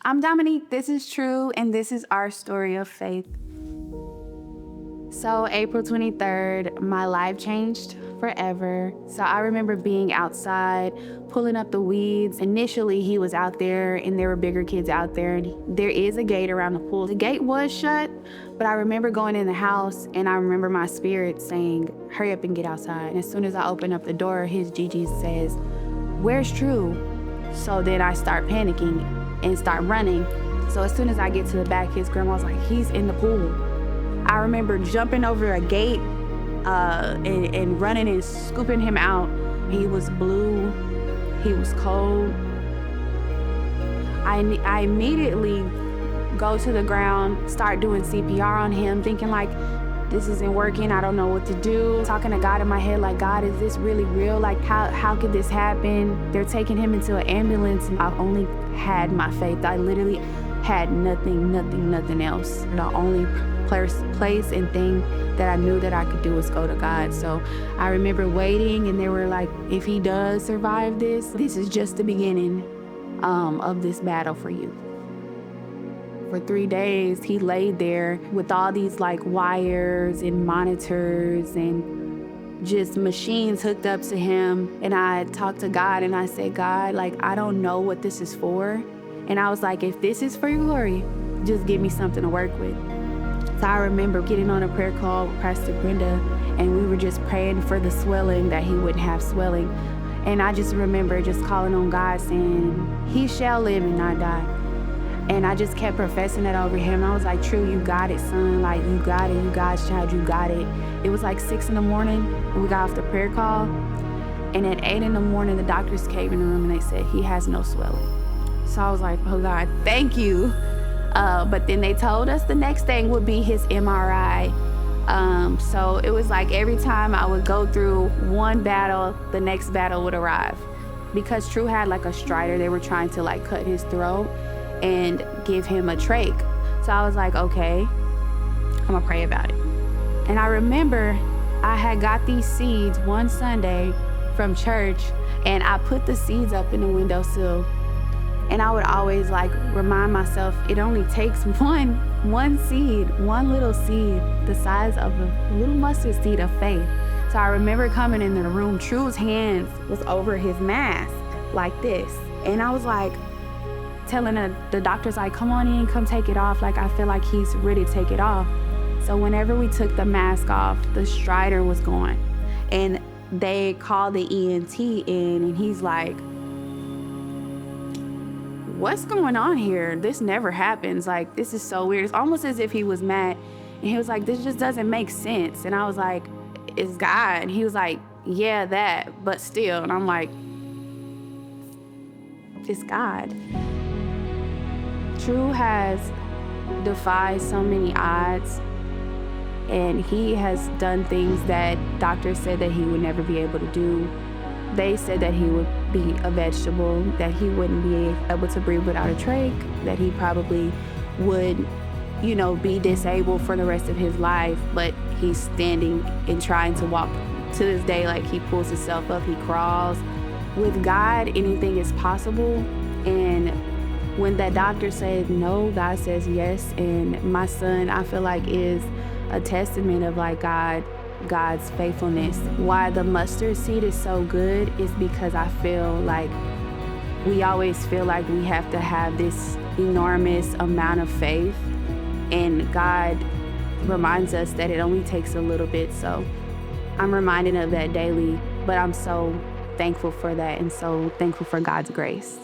I'm Dominique, this is True, and this is our story of faith. So April 23rd, my life changed forever. So I remember being outside, pulling up the weeds. Initially, he was out there and there were bigger kids out there. And there is a gate around the pool. The gate was shut, but I remember going in the house and I remember my spirit saying, hurry up and get outside. And as soon as I open up the door, his Gigi says, where's True? So then I start panicking and start running. So as soon as I get to the back, his grandma was like, he's in the pool. I remember jumping over a gate and running and scooping him out. He was blue, he was cold. I immediately go to the ground, start doing CPR on him, thinking like, this isn't working, I don't know what to do. Talking to God in my head like, God, is this really real? Like, how could this happen? They're taking him into an ambulance and I've only had my faith. I literally had nothing else. The only place and thing that I knew that I could do was go to God. So I remember waiting and they were like, if he does survive this is just the beginning of this battle for you. For 3 days, he laid there with all these like wires and monitors and just machines hooked up to him. And I talked to God and I said, God, like, I don't know what this is for. And I was like, if this is for your glory, just give me something to work with. So I remember getting on a prayer call with Pastor Brenda and we were just praying for the swelling, that he wouldn't have swelling. And I just remember just calling on God saying, he shall live and not die. And I just kept professing that over him. I was like, True, you got it, son. Like, you got it, you God's child, you got it. It was like 6 in the morning and we got off the prayer call. And at 8 in the morning, the doctors came in the room and they said, he has no swelling. So I was like, oh God, thank you. But then they told us the next thing would be his MRI. So it was like every time I would go through one battle, the next battle would arrive. Because True had like a stridor, they were trying to like cut his throat and give him a trach. So I was like, okay, I'm gonna pray about it. And I remember I had got these seeds one Sunday from church and I put the seeds up in the windowsill. And I would always like remind myself, it only takes one seed, one little seed, the size of a little mustard seed of faith. So I remember coming in the room, True's hands was over his mask like this. And I was like, telling the doctors like, come on in, come take it off. Like, I feel like he's ready to take it off. So whenever we took the mask off, the stridor was gone. And they called the ENT in and he's like, what's going on here? This never happens. Like, this is so weird. It's almost as if he was mad. And he was like, this just doesn't make sense. And I was like, it's God. And he was like, yeah, that, but still. And I'm like, it's God. True has defied so many odds. And he has done things that doctors said that he would never be able to do. They said that he would be a vegetable, that he wouldn't be able to breathe without a trach, that he probably would, be disabled for the rest of his life, but he's standing and trying to walk to this day. Like, he pulls himself up, he crawls. With God, anything is possible. And when that doctor said no, God says yes. And my son, I feel like, is a testament of like God's faithfulness. Why the mustard seed is so good is because I feel like we always feel like we have to have this enormous amount of faith, and God reminds us that it only takes a little bit. So I'm reminded of that daily, but I'm so thankful for that and so thankful for God's grace.